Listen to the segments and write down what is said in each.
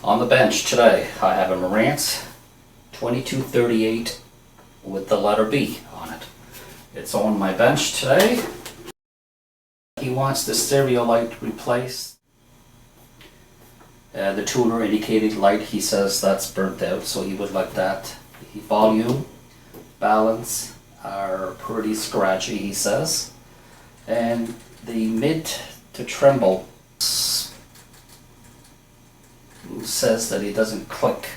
On the bench today, I have a Marantz 2238 with the letter B on it. It's on my bench today. He wants the stereo light replaced. The tuner indicated light, he says that's burnt out, so he would like that. The volume, balance are pretty scratchy, he says. And the mid to tremble says that it doesn't click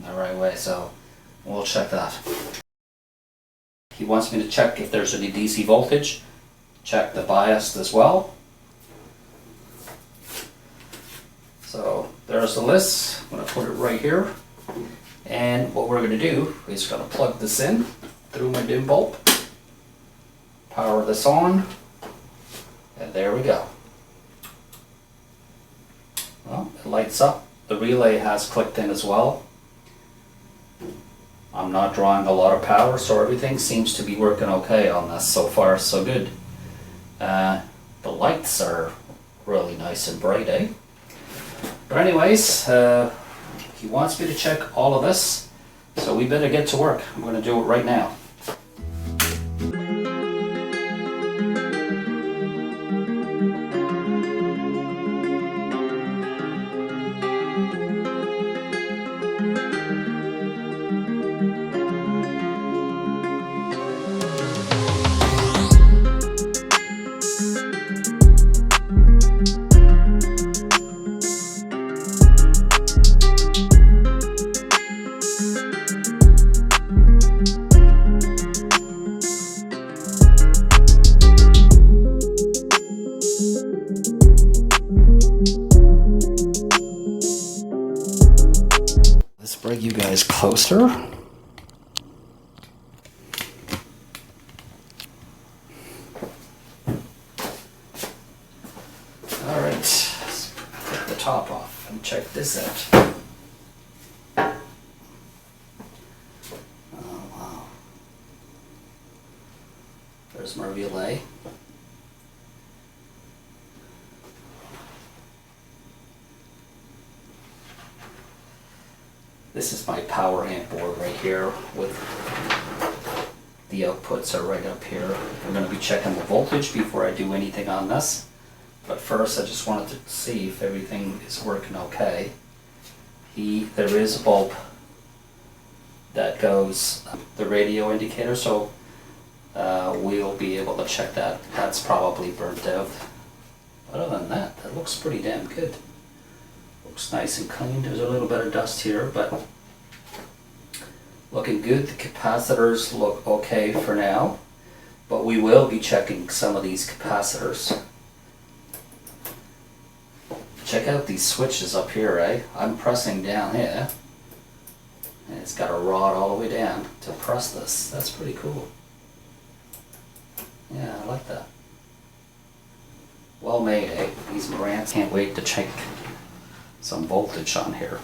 the right way, so we'll check that. He wants me to check if there's any DC voltage, check the bias as well. So there's the list. I'm going to put it right here, and what we're going to do is going to plug this in through my dim bulb, power this on, and there we go. Well, it lights up. The relay has clicked in as well. I'm not drawing a lot of power, so everything seems to be working okay on this. So far, so good. The lights are really nice and bright, eh? But anyways, he wants me to check all of this, so we better get to work. I'm going to do it right now. Let's bring you guys closer. Alright, let's take the top off and check this out. Oh wow. There's my relay. This is my power amp board right here with the outputs are right up here. I'm going to be checking the voltage before I do anything on this. But first I just wanted to see if everything is working okay. There is a bulb that goes the radio indicator, so we'll be able to check that. That's probably burnt out. Other than that, that looks pretty damn good. Looks nice and clean. There's a little bit of dust here, but looking good. The capacitors look okay for now, but we will be checking some of these capacitors. Check out these switches up here, eh? I'm pressing down here, and it's got a rod all the way down to press this. That's pretty cool. Yeah, I like that. Well made, eh? These Marantz. Can't wait to check some voltage on here.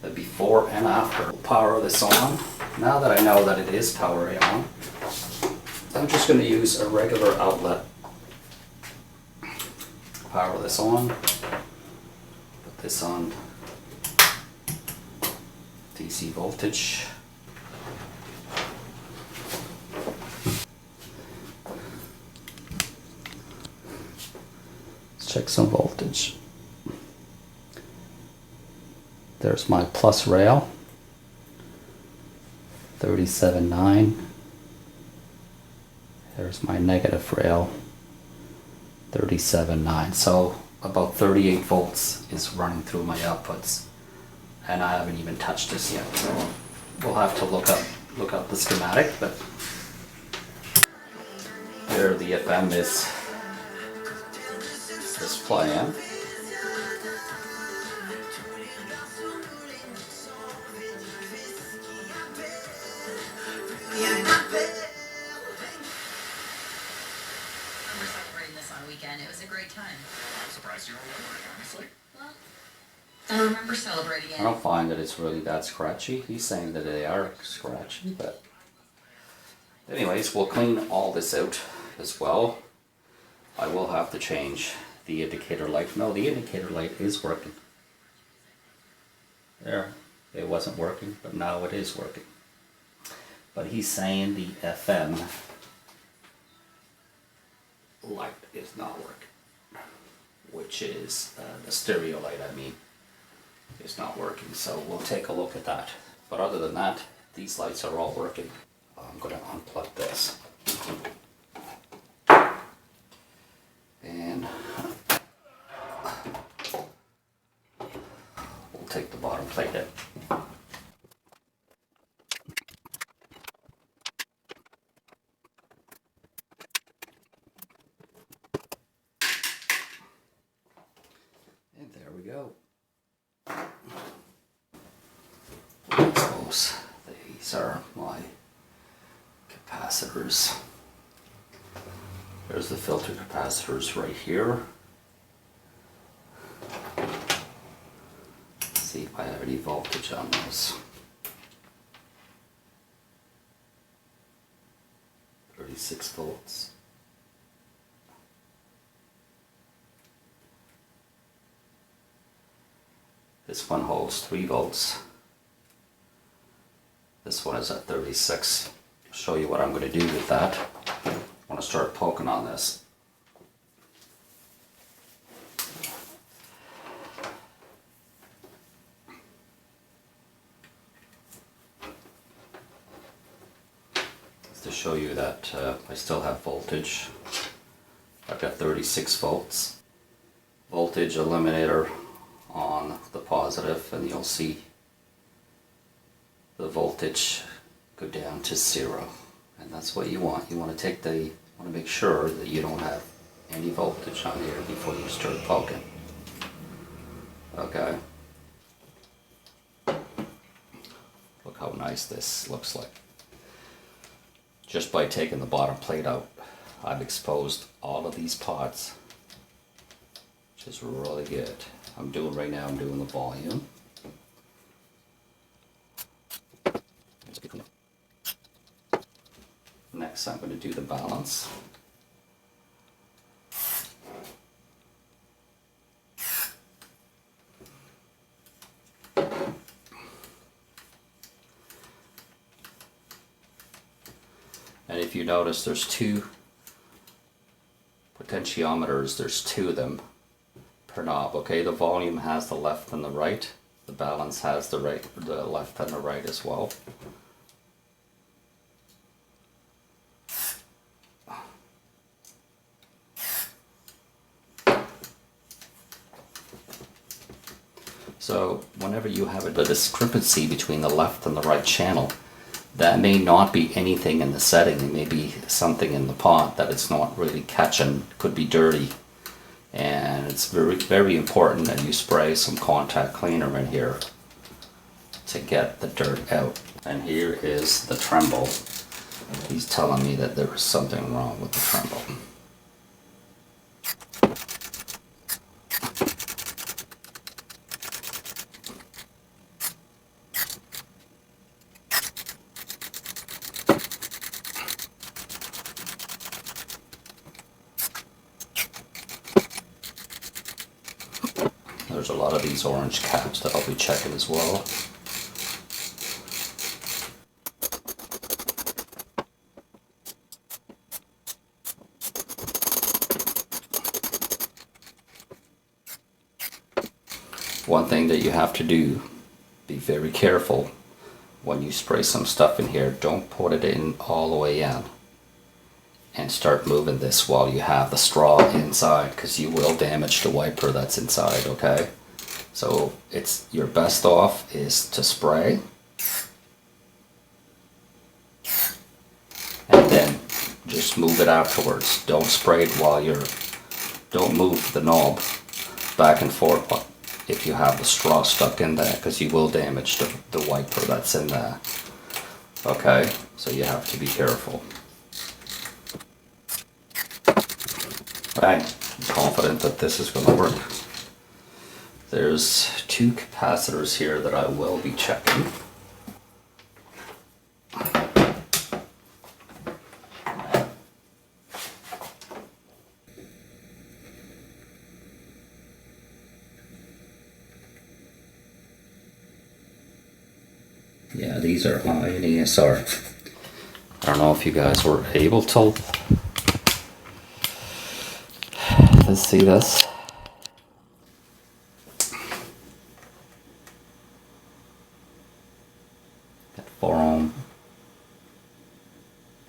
The before and after. We'll power this on. Now that I know that it is powering on, I'm just going to use a regular outlet. Power this on. Put this on DC voltage. Check some voltage. There's my plus rail, 37.9. There's my negative rail, 37.9. So about 38 volts is running through my outputs, and I haven't even touched this yet. So we'll have to look up the schematic, but there the FM is playing. It was a great time. I'm surprised you remember it, honestly. Well, I remember celebrating it. I don't find that it's really that scratchy. He's saying that they are scratchy, but anyways, we'll clean all this out as well. I will have to change the indicator light. No, the indicator light is working. There, it wasn't working, but now it is working. But he's saying the FM light is not working, which is the stereo light, I mean, is not working. So we'll take a look at that. But other than that, these lights are all working. I'm going to unplug this. And we'll take the bottom plate in. And there we go. These are my capacitors. There's the filter capacitors right here. Let's see if I have any voltage on those. 36 volts. This one holds 3 volts. This one is at 36. I'll show you what I'm going to do with that. I want to start poking on this. Just to show you that I still have voltage. I've got 36 volts. Voltage eliminator on the positive, and you'll see the voltage go down to 0, and that's what you want. You want to make sure that you don't have any voltage on here before you start poking. Okay. Look how nice this looks like. Just by taking the bottom plate out, I've exposed all of these pots, which is really good. I'm doing the volume. Next, I'm going to do the balance. And if you notice, there's 2 potentiometers. There's 2 of them per knob. Okay, the volume has the left and the right. The balance has the left and the right as well. So whenever you have a discrepancy between the left and the right channel, that may not be anything in the setting. It may be something in the pot that it's not really catching. Could be dirty. And it's very, very important that you spray some contact cleaner in here to get the dirt out. And here is the tremble. He's telling me that there is something wrong with the tremble. There's a lot of these orange caps that I'll be checking as well. One thing that you have to do, be very careful when you spray some stuff in here. Don't put it in all the way in and start moving this while you have the straw inside, because you will damage the wiper that's inside, okay? So it's your best off is to spray and then just move it afterwards. Don't spray it don't move the knob back and forth if you have the straw stuck in there, because you will damage the wiper that's in there. Okay, so you have to be careful. I'm confident that this is going to work. There's 2 capacitors here that I will be checking. Yeah, these are high in ESR. I don't know if you guys were able to see this. Got 4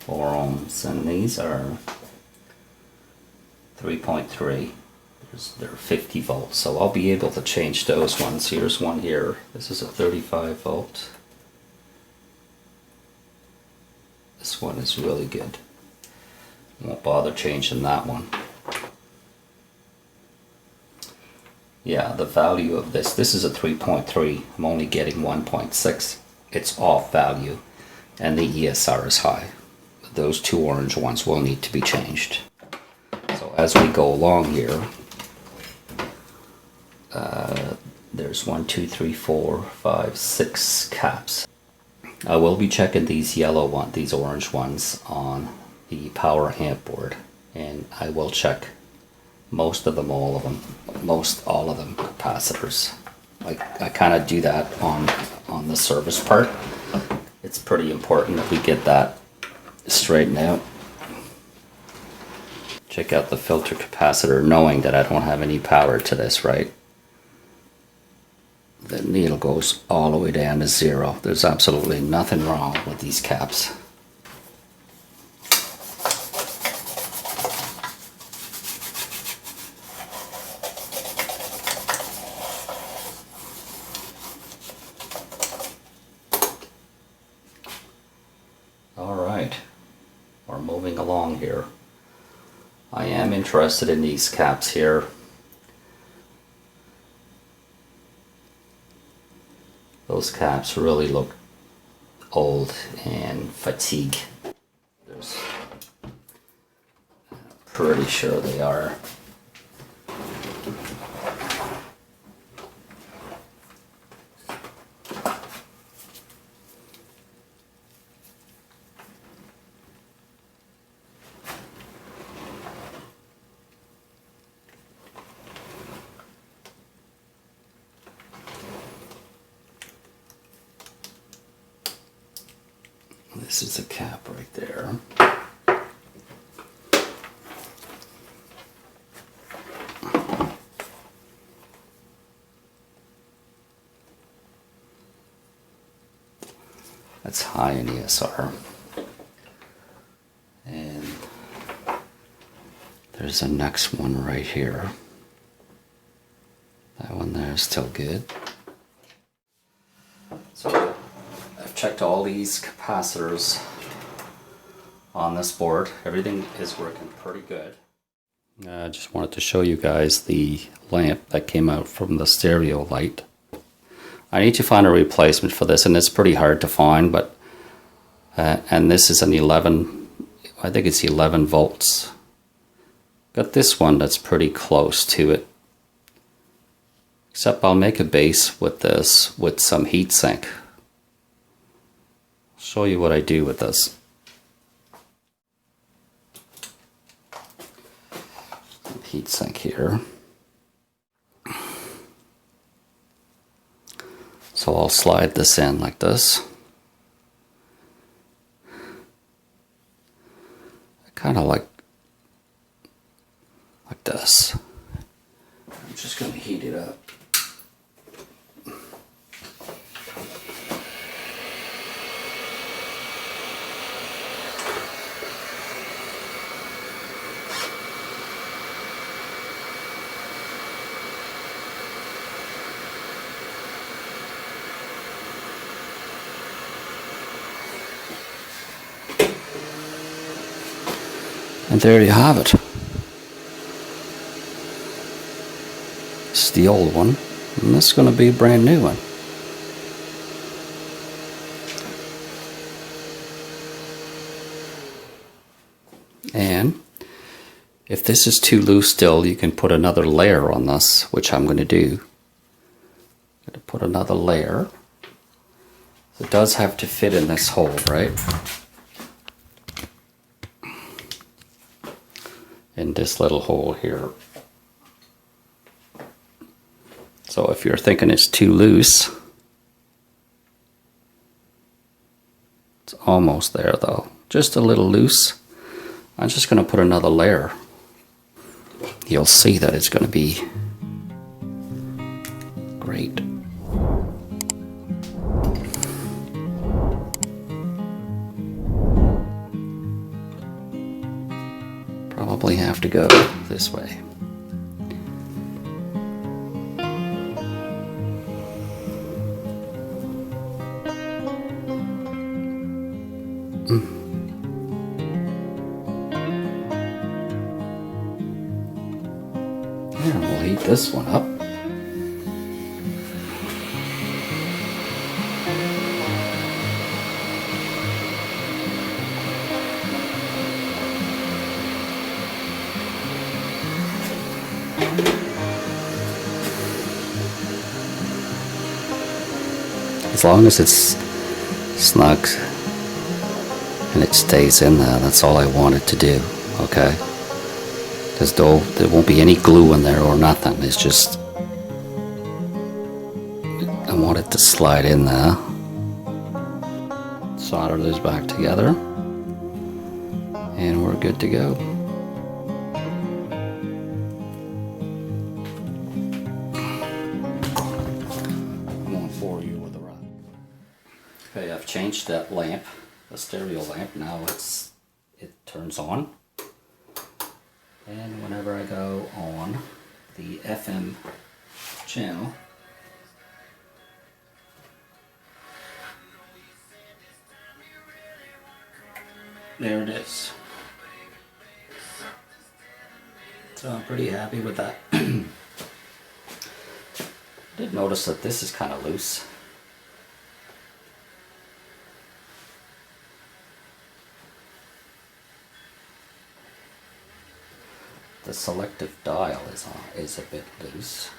ohms, and these are 3.3. They're 50 volts, so I'll be able to change those ones. Here's one here. This is a 35 volt. This one is really good. Won't bother changing that one. Yeah, the value of this is a 3.3. I'm only getting 1.6. It's off value, and the ESR is high. Those 2 orange ones will need to be changed. So as we go along here, there's 1, 2, 3, 4, 5, 6 caps. I will be checking these these orange ones on the power amp board, and I will check most of them, all of them capacitors. I kind of do that on the service part. It's pretty important that we get that straightened out. Check out the filter capacitor, knowing that I don't have any power to this, right? The needle goes all the way down to 0. There's absolutely nothing wrong with these caps. Alright, we're moving along here. I am interested in these caps here. Those caps really look old and fatigued. I'm pretty sure they are. This is a cap right there. That's high in ESR. And there's the next one right here. That one there is still good. So I've checked all these capacitors on this board. Everything is working pretty good. I just wanted to show you guys the lamp that came out from the stereo light. I need to find a replacement for this, and it's pretty hard to find, but and this is an 11, I think it's 11 volts. Got this one that's pretty close to it. Except I'll make a base with this with some heat sink. Show you what I do with this. Heat sink here. So I'll slide this in like this. Kind of like this. I'm just going to heat it up. And there you have it. It's the old one, and this is going to be a brand new one. And if this is too loose still, you can put another layer on this, which I'm going to do. I'm going to put another layer. It does have to fit in this hole, right? In this little hole here. So if you're thinking it's too loose, almost there though. Just a little loose. I'm just going to put another layer. You'll see that it's going to be great. Probably have to go this way. And we'll heat this one up. As long as it's snug and it stays in there, that's all I want it to do, okay? Because there won't be any glue in there or nothing. It's just, I want it to slide in there. Solder those back together, and we're good to go. I won't bore you with the rod. Okay, I've changed that lamp, the stereo lamp. Now it turns on. And whenever I go on the FM channel, there it is. So I'm pretty happy with that. Did notice that this is kind of loose. The selective dial is a bit loose.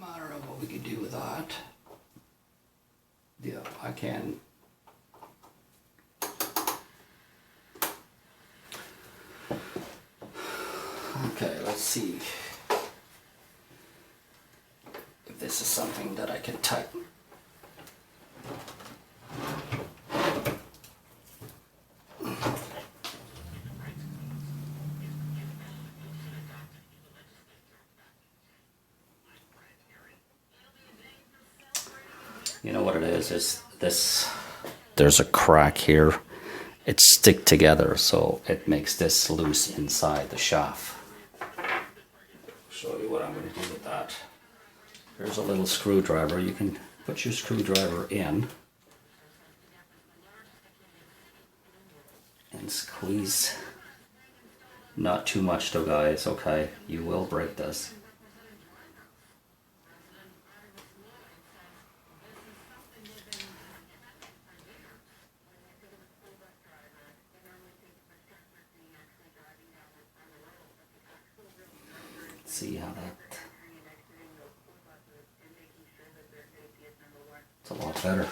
I don't know what we could do with that. Yeah, I can. Okay, let's see if this is something that I can tighten. You know what it is this, there's a crack here. It's stick together, so it makes this loose inside the shaft. Show you what I'm going to do with that. Here's a little screwdriver. You can put your screwdriver in and squeeze. Not too much though, guys, okay? You will break this. See how that, it's a lot better.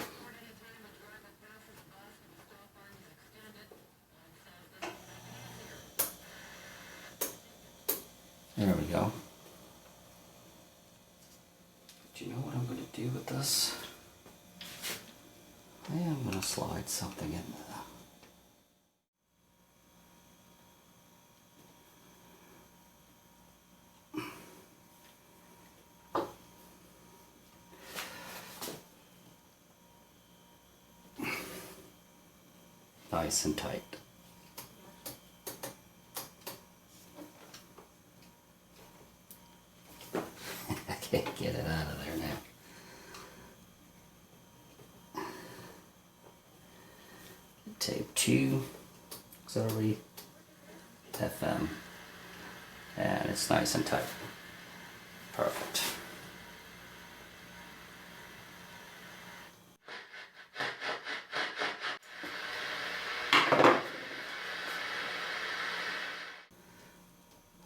There we go. Do you know what I'm going to do with this? I am going to slide something in there. Nice and tight. I can't get it out of there now. Tape 2, auxiliary, FM, and it's nice and tight. Perfect.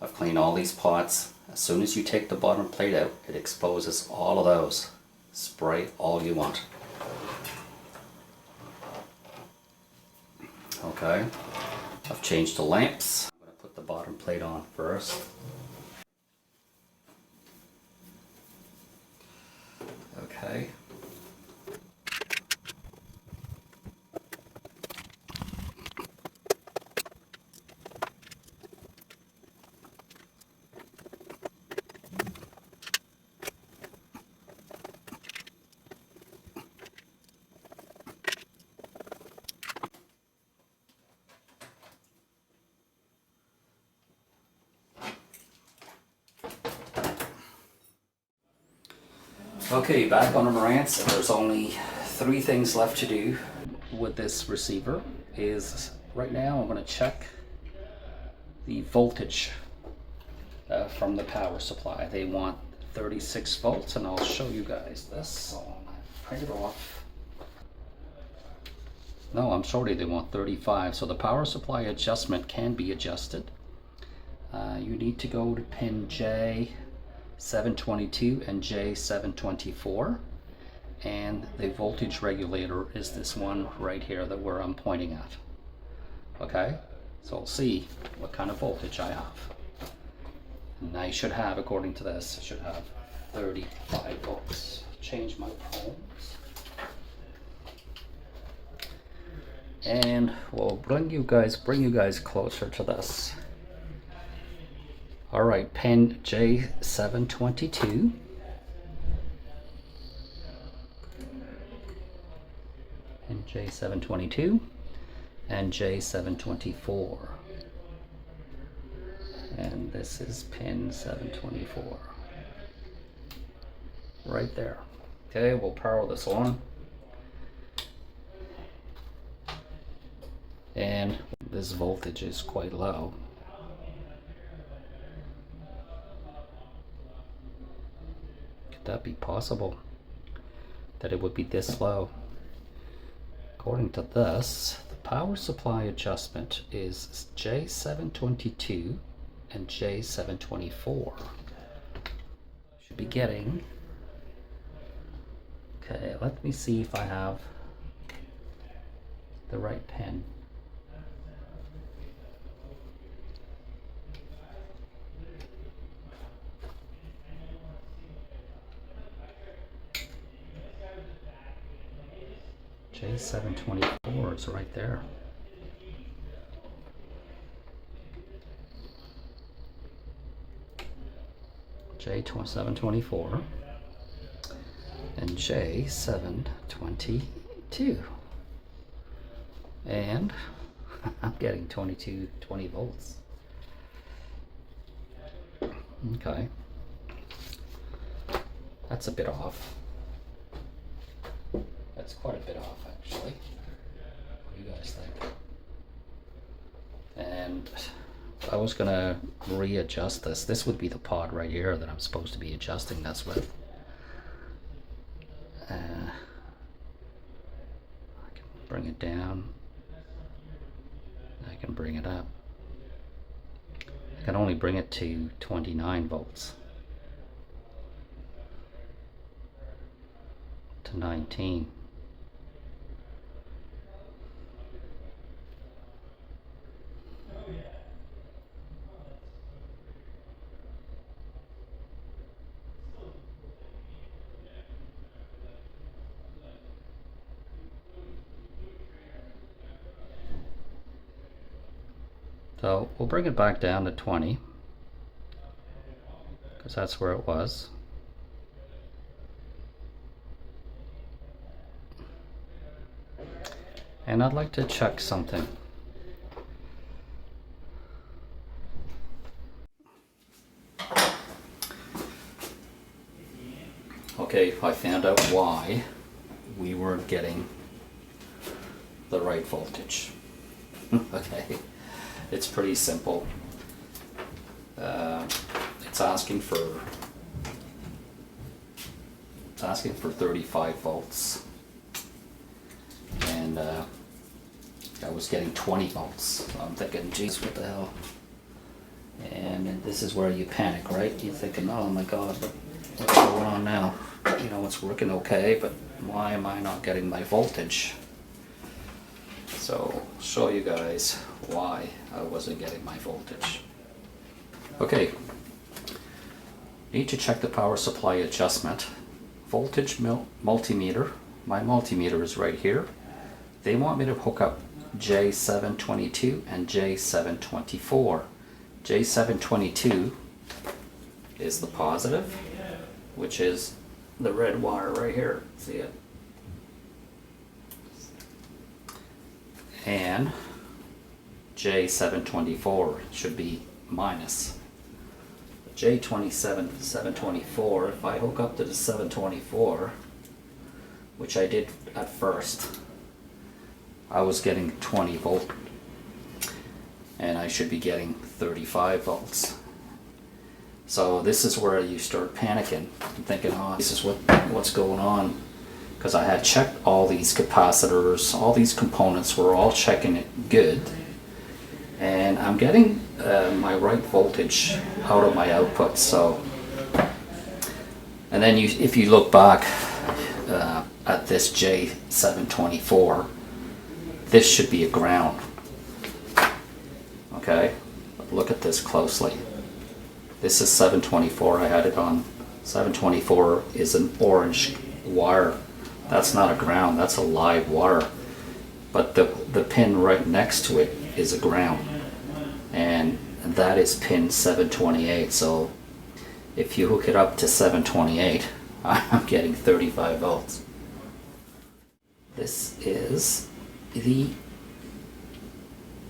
I've cleaned all these pots. As soon as you take the bottom plate out, it exposes all of those. Spray all you want. Okay, I've changed the lamps. I'm going to put the bottom plate on first. Okay. Okay, back on the Marantz. There's only 3 things left to do with this receiver. Is right now I'm going to check the voltage from the power supply. They want 36 volts, and I'll show you guys this. So I'm going to print it off. No, I'm sorry, they want 35. So the power supply adjustment can be adjusted. You need to go to pin J722 and J724, and the voltage regulator is this one right here that I'm pointing at. Okay, so we'll see what kind of voltage I have. And I should have, according to this, I should have 35 volts. Change my poles. And we'll bring you guys closer to this. All right, pin J722. And J722 and J724. And this is pin 724. Right there. Okay, we'll power this on. And this voltage is quite low. Could that be possible? That it would be this low? According to this, the power supply adjustment is J722 and J724. Should be getting. Okay, let me see if I have the right pin. J724 is right there. J724 and J722. And I'm getting 20 volts. Okay. That's a bit off. That's quite a bit off, actually. What do you guys think? And I was gonna readjust this. This would be the pod right here that I'm supposed to be adjusting this with. I can bring it down. I can bring it up. I can only bring it to 29 volts. To 19. So we'll bring it back down to 20 because that's where it was. And I'd like to check something. Okay, I found out why we weren't getting the right voltage. Okay. It's pretty simple. It's asking for 35 volts, and I was getting 20 volts. I'm thinking, geez, what the hell? And this is where you panic, right? You're thinking, oh my God, what's going on now? You know, it's working okay, but why am I not getting my voltage? So I'll show you guys why I wasn't getting my voltage. Okay, need to check the power supply adjustment voltage multimeter. My multimeter is right here. They want me to hook up J722 and J724. J722 is the positive, which is the red wire right here. See it? And J724 should be minus. J724, if I hook up to the 724, which I did at first, I was getting 20 volt, and I should be getting 35 volts. So this is where you start panicking and thinking, oh, this is what's going on. Because I had checked all these capacitors, all these components were all checking it good. And I'm getting my right voltage out of my output. So, and then if you look back at this J724, this should be a ground. Okay, look at this closely. This is 724. I had it on 724 is an orange wire. That's not a ground, that's a live wire. But the pin right next to it is a ground. And that is pin 728. So if you hook it up to 728, I'm getting 35 volts. This is the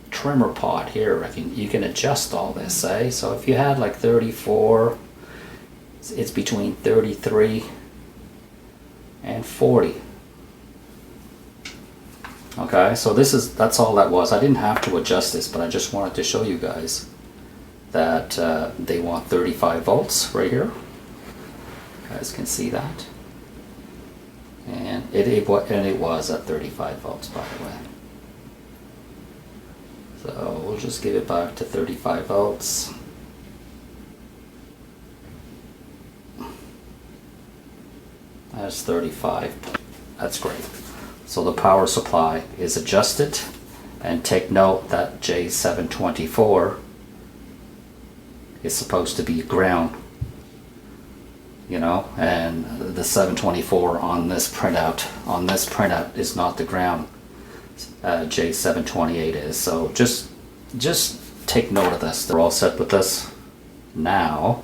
trimmer pod here. You can adjust all this, eh? So if you had like 34, it's between 33 and 40. Okay, so that's all that was. I didn't have to adjust this, but I just wanted to show you guys that they want 35 volts right here. You guys can see that. And it was at 35 volts, by the way. So we'll just give it back to 35 volts. That's 35. That's great. So the power supply is adjusted, and take note that J724 is supposed to be ground, you know, and the 724 on this printout is not the ground. J728 is. So just take note of this. They're all set with this. Now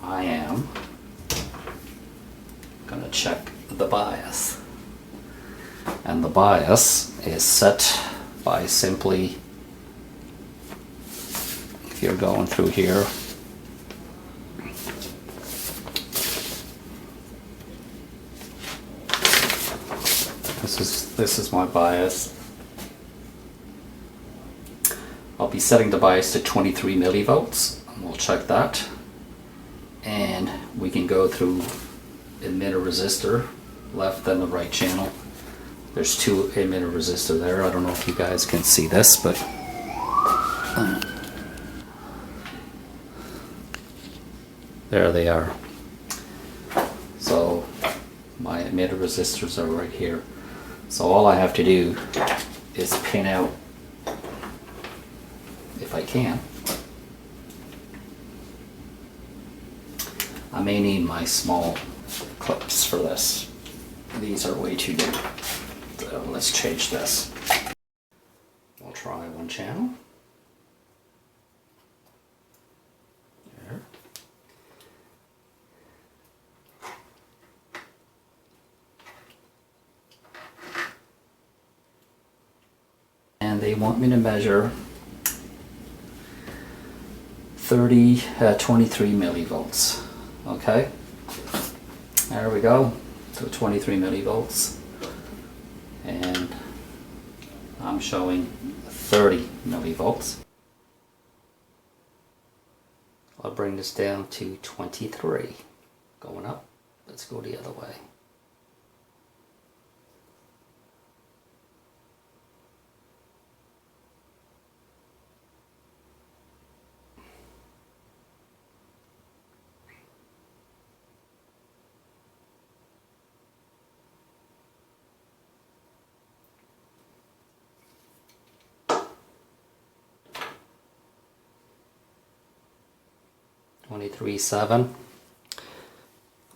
I am gonna check the bias, and the bias is set by simply, if you're going through here, this is my bias. I'll be setting the bias to 23 millivolts, and we'll check that, and we can go through emitter resistor, left and the right channel. There's two emitter resistor there. I don't know if you guys can see this, but there they are. So my emitter resistors are right here. So all I have to do is pin out, if I can. I may need my small clips for this. These are way too big. So let's change this. We'll try one channel. There. And they want me to measure 23 millivolts. Okay, there we go. So 23 millivolts, and I'm showing 30 millivolts. I'll bring this down to 23. Going up. Let's go the other way. .23.7.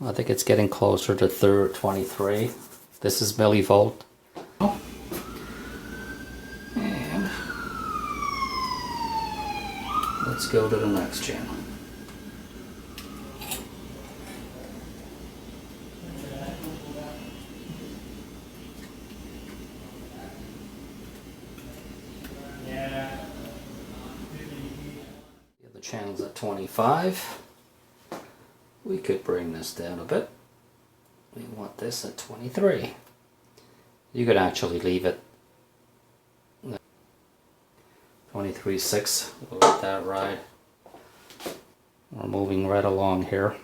I think it's getting closer to 23. This is millivolt. And let's go to the next channel. The other channel's at 25. We could bring this down a bit. We want this at 23. You could actually leave it 23.6. We'll let that ride. We're moving right along here.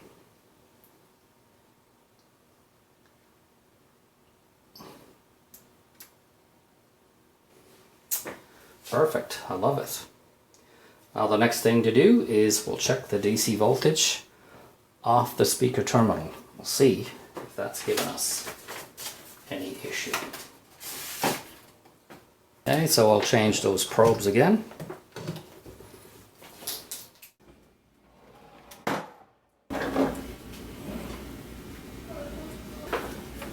Perfect. I love it. Now the next thing to do is we'll check the DC voltage off the speaker terminal. We'll see if that's given us any issue. Okay, so I'll change those probes again.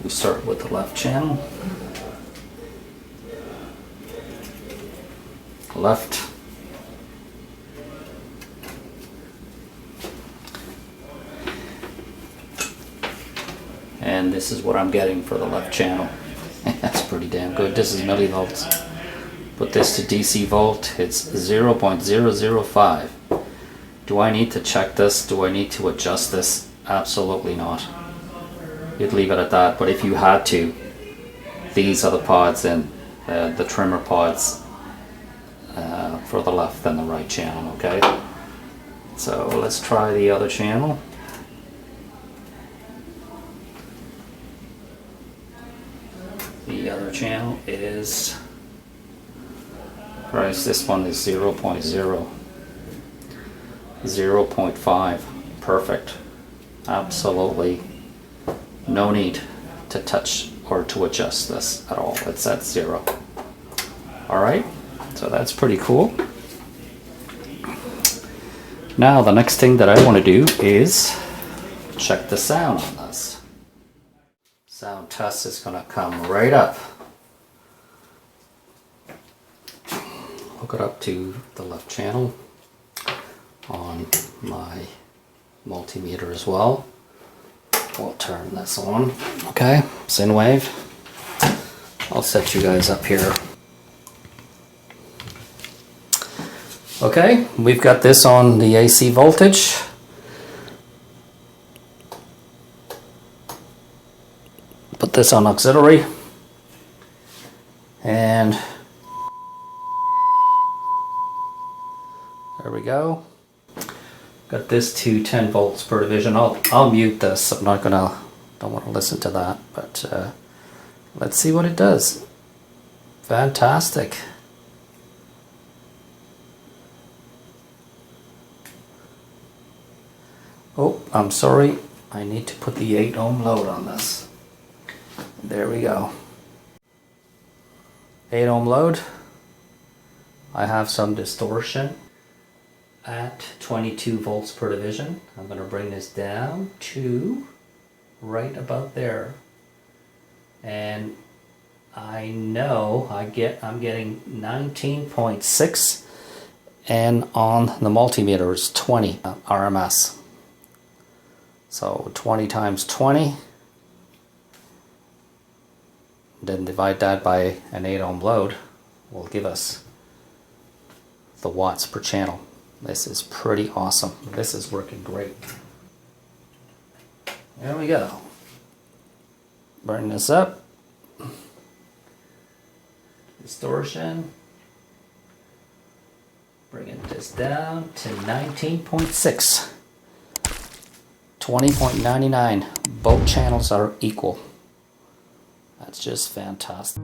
We start with the left channel. Left. And this is what I'm getting for the left channel. That's pretty damn good. This is millivolts. Put this to DC volt, it's 0.005. Do I need to check this? Do I need to adjust this? Absolutely not. You'd leave it at that, but if you had to, these are the pods and the trimmer pods for the left and the right channel, okay? So let's try the other channel. The other channel is, Christ, this one is 0.0, 0.5, perfect. Absolutely no need to touch or to adjust this at all. It's at 0. Alright, so that's pretty cool. Now the next thing that I want to do is check the sound on this. Sound test is going to come right up. Hook it up to the left channel on my multimeter as well. We'll turn this on. Okay, sine wave. I'll set you guys up here. Okay, we've got this on the AC voltage. Put this on auxiliary. And there we go. Got this to 10 volts per division. I'll mute this. I'm not gonna, don't want to listen to that, but let's see what it does. Fantastic. Oh, I'm sorry. I need to put the 8 ohm load on this. There we go. 8 ohm load. I have some distortion at 22 volts per division. I'm going to bring this down to right about there. And I know I'm getting 19.6, and on the multimeter it's 20 RMS. So 20 times 20, then divide that by an 8 ohm load will give us the watts per channel. This is pretty awesome. This is working great. There we go. Burn this up. Distortion. Bringing this down to 19.6. 20.99. Both channels are equal. That's just fantastic.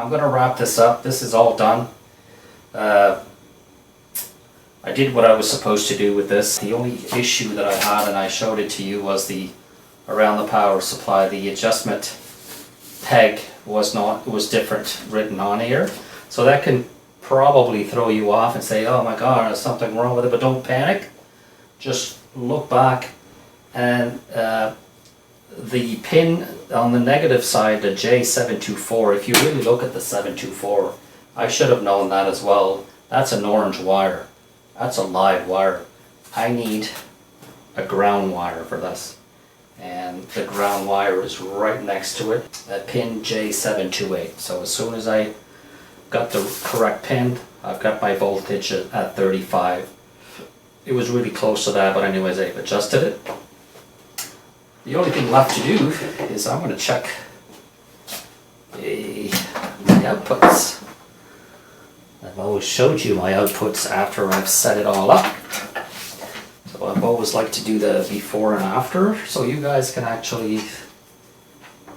I'm gonna wrap this up. This is all done. I did what I was supposed to do with this. The only issue that I had, and I showed it to you, was around the power supply. The adjustment peg was different written on here. So that can probably throw you off and say, oh my God, there's something wrong with it, but don't panic. Just look back, and the pin on the negative side, the J724, if you really look at the 724, I should have known that as well. That's an orange wire. That's a live wire. I need a ground wire for this. And the ground wire is right next to it, at pin J728. So as soon as I got the correct pin, I've got my voltage at 35. It was really close to that, but anyways, I've adjusted it. The only thing left to do is I'm going to check the outputs. I've always showed you my outputs after I've set it all up. So I've always liked to do the before and after, so you guys can actually,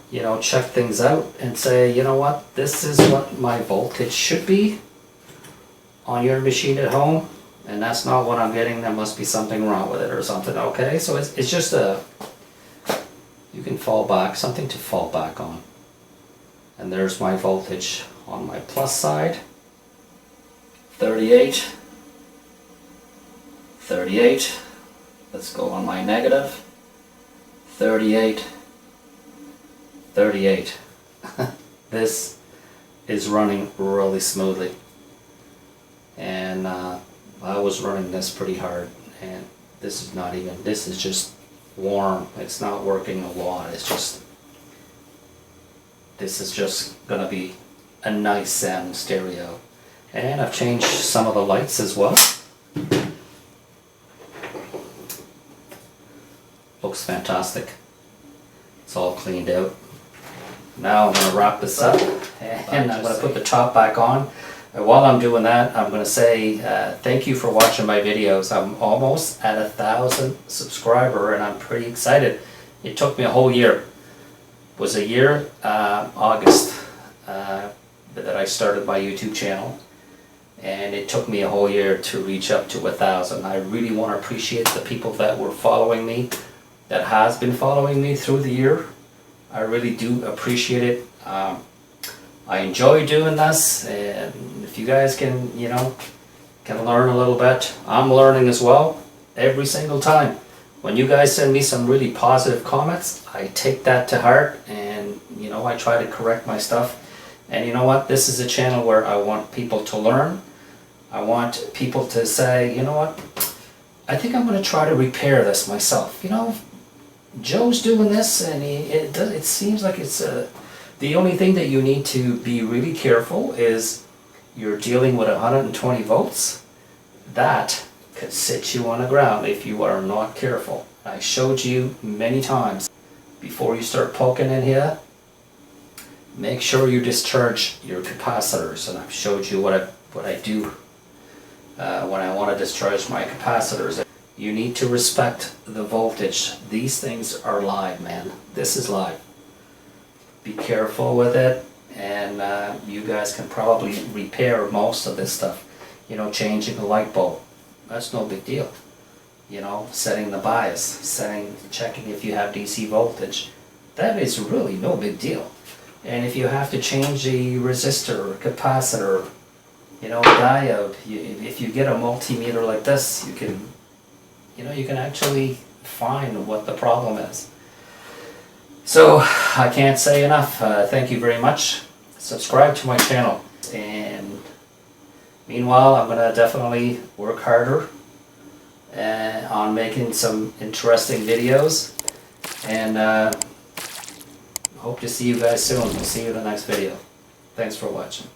you know, check things out and say, you know what, this is what my voltage should be on your machine at home, and that's not what I'm getting. There must be something wrong with it or something. Okay, so it's just you can fall back, something to fall back on. And there's my voltage on my plus side, 38, 38. Let's go on my negative, 38, 38. This is running really smoothly, and I was running this pretty hard, and this is just warm. It's not working a lot. This is just gonna be a nice sound stereo. And I've changed some of the lights as well. Looks fantastic. It's all cleaned out. Now I'm going to wrap this up, and I'm going to put the top back on. And while I'm doing that, I'm going to say thank you for watching my videos. I'm almost at 1,000 subscribers, and I'm pretty excited. It took me a whole year. It was a year, August, that I started my YouTube channel. And it took me a whole year to reach up to 1,000. I really want to appreciate the people that were following me, that has been following me through the year. I really do appreciate it. I enjoy doing this, and if you guys can, you know, can learn a little bit, I'm learning as well every single time. When you guys send me some really positive comments, I take that to heart, and you know, I try to correct my stuff. And you know what? This is a channel where I want people to learn. I want people to say, you know what, I think I'm going to try to repair this myself. You know, Joe's doing this, and it seems like it's the only thing that you need to be really careful is you're dealing with 120 volts. That could sit you on the ground if you are not careful. I showed you many times. Before you start poking in here, make sure you discharge your capacitors, and I've showed you what I do when I want to discharge my capacitors. You need to respect the voltage. These things are live, man. This is live. Be careful with it, and you guys can probably repair most of this stuff. You know, changing a light bulb, that's no big deal. You know, setting the bias, checking if you have DC voltage, that is really no big deal. And if you have to change the resistor or capacitor, you know, diode, if you get a multimeter like this, you can actually find what the problem is. So I can't say enough. Thank you very much. Subscribe to my channel, and meanwhile I'm gonna definitely work harder on making some interesting videos, and hope to see you guys soon. We'll see you in the next video. Thanks for watching.